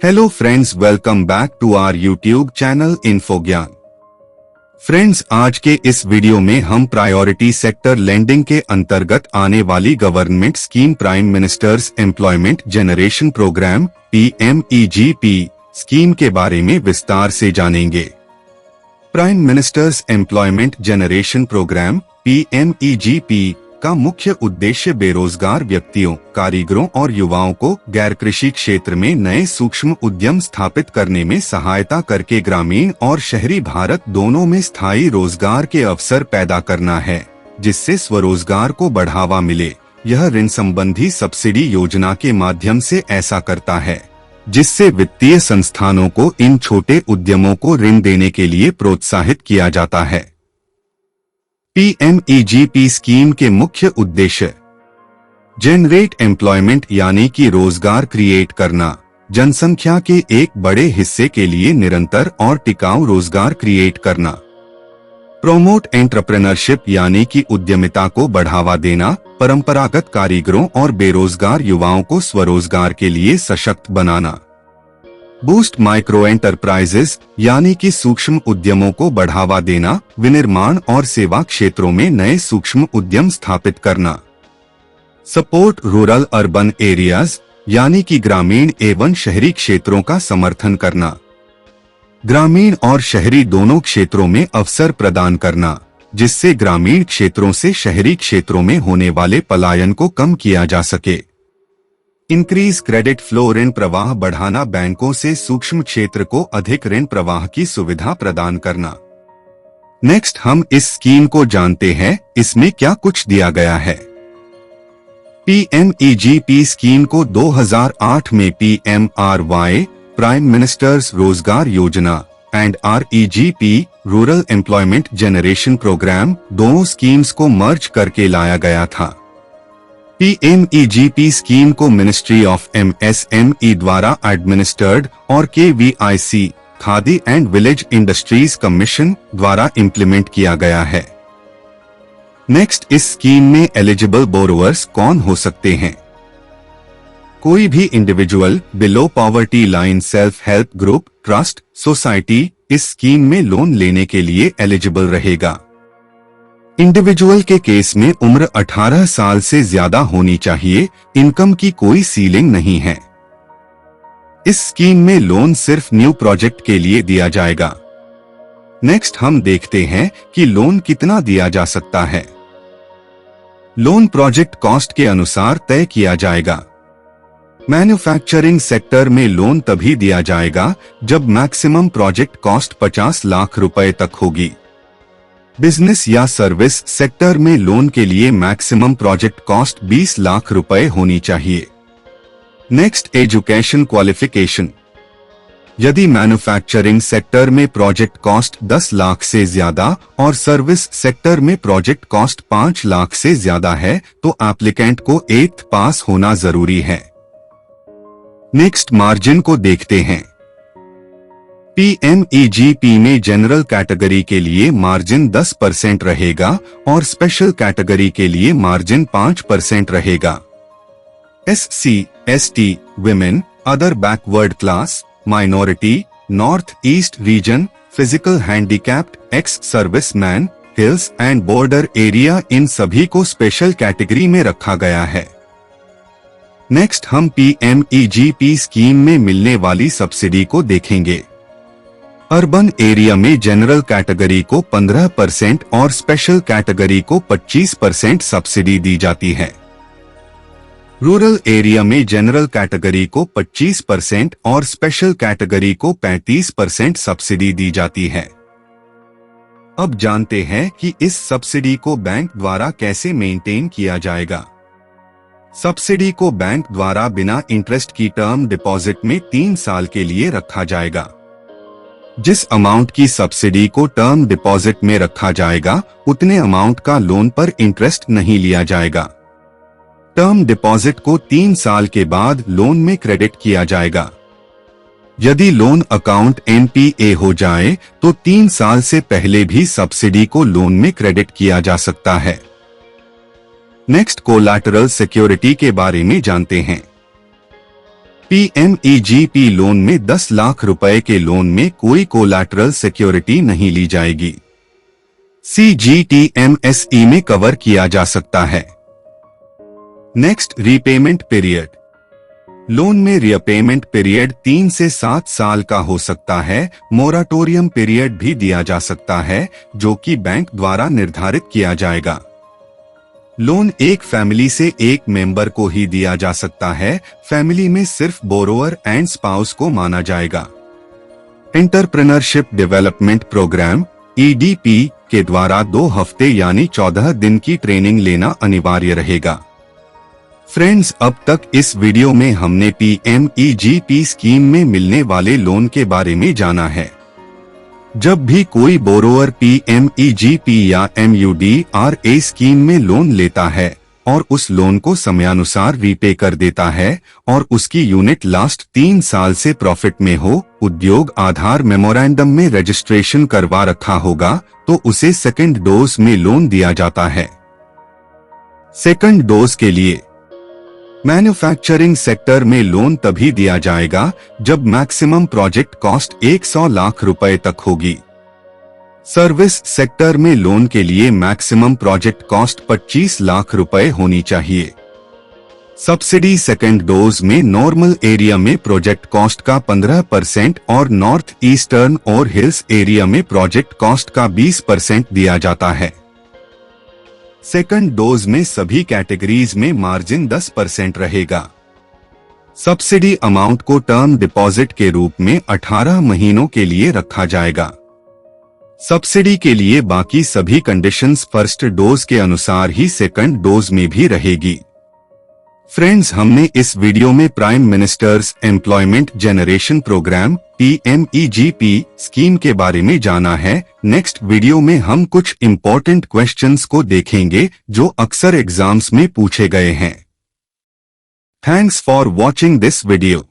Hello friends, welcome back to our YouTube channel info Gyan. Friends, आज के इस video में हम प्रायोरिटी सेक्टर लेंडिंग के अंतर्गत आने वाली government scheme prime minister's employment generation programme PMEGP scheme के बारे में विस्तार से जानेंगे। Prime minister's employment generation programme PMEGP का मुख्य उद्देश्य बेरोजगार व्यक्तियों, कारीगरों और युवाओं को गैर कृषि क्षेत्र में नए सूक्ष्म उद्यम स्थापित करने में सहायता करके ग्रामीण और शहरी भारत दोनों में स्थायी रोजगार के अवसर पैदा करना है, जिससे स्वरोजगार को बढ़ावा मिले। यह ऋण संबंधी सब्सिडी योजना के माध्यम से ऐसा करता है, जिससे वित्तीय संस्थानों को इन छोटे उद्यमों को ऋण देने के लिए प्रोत्साहित किया जाता है। PMEGP स्कीम के मुख्य उद्देश्य जनरेट एम्प्लॉयमेंट यानी कि रोजगार क्रिएट करना, जनसंख्या के एक बड़े हिस्से के लिए निरंतर और टिकाऊ रोजगार क्रिएट करना। प्रोमोट एंटरप्रेन्योरशिप यानी कि उद्यमिता को बढ़ावा देना, परंपरागत कारीगरों और बेरोजगार युवाओं को स्वरोजगार के लिए सशक्त बनाना। बूस्ट माइक्रो एंटरप्राइजेस यानी कि सूक्ष्म उद्यमों को बढ़ावा देना, विनिर्माण और सेवा क्षेत्रों में नए सूक्ष्म उद्यम स्थापित करना। सपोर्ट रूरल अर्बन एरियाज यानी कि ग्रामीण एवं शहरी क्षेत्रों का समर्थन करना। ग्रामीण और शहरी दोनों क्षेत्रों में अवसर प्रदान करना, जिससे ग्रामीण क्षेत्रों से शहरी क्षेत्रों में होने वाले पलायन को कम किया जा सके। इंक्रीज क्रेडिट फ्लो, ऋण प्रवाह बढ़ाना, बैंकों से सूक्ष्म क्षेत्र को अधिक ऋण प्रवाह की सुविधा प्रदान करना। नेक्स्ट हम इस स्कीम को जानते हैं, इसमें क्या कुछ दिया गया है। PMEGP स्कीम को 2008 में PMRY prime minister's Rozgar Yojana and REGP rural employment generation programme दोनों स्कीम्स को मर्ज करके लाया गया था। PMEGP स्कीम को मिनिस्ट्री ऑफ MSME द्वारा एडमिनिस्टर्ड और KVIC Khadi and village industries commission द्वारा इम्प्लीमेंट किया गया है। नेक्स्ट, इस स्कीम में एलिजिबल बोरोवर्स कौन हो सकते हैं। कोई भी individual, below poverty line, self help group, trust, society इस स्कीम में लोन लेने के लिए एलिजिबल रहेगा। इंडिविजुअल के केस में उम्र 18 साल से ज्यादा होनी चाहिए। इनकम की कोई सीलिंग नहीं है। इस स्कीम में लोन सिर्फ न्यू प्रोजेक्ट के लिए दिया जाएगा। नेक्स्ट हम देखते हैं कि लोन कितना दिया जा सकता है। लोन प्रोजेक्ट कॉस्ट के अनुसार तय किया जाएगा। मैन्युफैक्चरिंग सेक्टर में लोन तभी दिया जाएगा जब मैक्सिमम प्रोजेक्ट कॉस्ट 50 लाख रुपए तक होगी। बिजनेस या सर्विस सेक्टर में लोन के लिए मैक्सिमम प्रोजेक्ट कॉस्ट 20 लाख रुपए होनी चाहिए। Next, education qualification. यदि मैन्युफैक्चरिंग सेक्टर में प्रोजेक्ट कॉस्ट 10 लाख से ज्यादा और सर्विस सेक्टर में प्रोजेक्ट कॉस्ट 5 लाख से ज्यादा है तो एप्लीकेंट को 8th पास होना जरूरी है। नेक्स्ट, मार्जिन को देखते हैं। PMEGP में जनरल कैटेगरी के लिए मार्जिन 10% रहेगा और स्पेशल कैटेगरी के लिए मार्जिन 5% रहेगा। SC, ST, women, other backward class, minority, north east region, physical handicapped, ex serviceman, hills and border area, इन सभी को स्पेशल कैटेगरी में रखा गया है। नेक्स्ट हम PMEGP स्कीम में मिलने वाली सब्सिडी को देखेंगे। अर्बन एरिया में जनरल कैटेगरी को 15% और स्पेशल कैटेगरी को 25% सब्सिडी दी जाती है। रूरल एरिया में जनरल कैटेगरी को 25% और स्पेशल कैटेगरी को 35% सब्सिडी दी जाती है। अब जानते हैं कि इस सब्सिडी को बैंक द्वारा कैसे मेंटेन किया जाएगा। सब्सिडी को बैंक द्वारा बिना इंटरेस्ट की टर्म डिपॉजिट में 3 साल के लिए रखा जाएगा। जिस अमाउंट की सब्सिडी को टर्म डिपॉजिट में रखा जाएगा उतने अमाउंट का लोन पर इंटरेस्ट नहीं लिया जाएगा। टर्म डिपॉजिट को 3 साल के बाद लोन में क्रेडिट किया जाएगा। यदि लोन अकाउंट NPA हो जाए तो 3 साल से पहले भी सब्सिडी को लोन में क्रेडिट किया जा सकता है। नेक्स्ट, कोलैटरल सिक्योरिटी के बारे में जानते हैं। PMEGP लोन में 10 लाख रुपए के लोन में कोई कोलैटरल सिक्योरिटी नहीं ली जाएगी। CGTMSE में कवर किया जा सकता है। Next, repayment period. लोन में रीपेमेंट पीरियड 3 से 7 साल का हो सकता है। मोराटोरियम पीरियड भी दिया जा सकता है, जो कि बैंक द्वारा निर्धारित किया जाएगा। लोन एक फैमिली से एक मेंबर को ही दिया जा सकता है। फैमिली में सिर्फ बोरोअर एंड स्पाउस को माना जाएगा। एंटरप्रेन्योरशिप डेवलपमेंट प्रोग्राम EDP के द्वारा 2 हफ्ते यानी 14 दिन की ट्रेनिंग लेना अनिवार्य रहेगा। फ्रेंड्स, अब तक इस वीडियो में हमने PMEGP स्कीम में मिलने वाले लोन के बारे में जाना है। जब भी कोई बोरोअर PMEGP या MUDRA स्कीम में लोन लेता है और उस लोन को समयानुसार रीपे कर देता है और उसकी यूनिट लास्ट 3 साल से प्रॉफिट में हो, उद्योग आधार मेमोरेंडम में रजिस्ट्रेशन करवा रखा होगा, तो उसे सेकंड डोज में लोन दिया जाता है। सेकंड डोज के लिए मैन्युफैक्चरिंग सेक्टर में लोन तभी दिया जाएगा जब मैक्सिमम प्रोजेक्ट कॉस्ट 100 लाख रुपए तक होगी। सर्विस सेक्टर में लोन के लिए मैक्सिमम प्रोजेक्ट कॉस्ट 25 लाख रुपए होनी चाहिए। सब्सिडी सेकंड डोज में नॉर्मल एरिया में प्रोजेक्ट कॉस्ट का 15% और नॉर्थ ईस्टर्न और हिल्स एरिया में प्रोजेक्ट कॉस्ट का 20% दिया जाता है। सेकंड डोज में सभी कैटेगरीज में मार्जिन 10% रहेगा। सब्सिडी अमाउंट को टर्म डिपॉजिट के रूप में 18 महीनों के लिए रखा जाएगा। सब्सिडी के लिए बाकी सभी कंडीशंस फर्स्ट डोज के अनुसार ही सेकंड डोज में भी रहेगी। फ्रेंड्स, हमने इस वीडियो में prime minister's employment generation programme PMEGP scheme के बारे में जाना है। नेक्स्ट वीडियो में हम कुछ इम्पोर्टेंट क्वेश्चंस को देखेंगे जो अक्सर एग्जाम्स में पूछे गए हैं। Thanks for watching this video.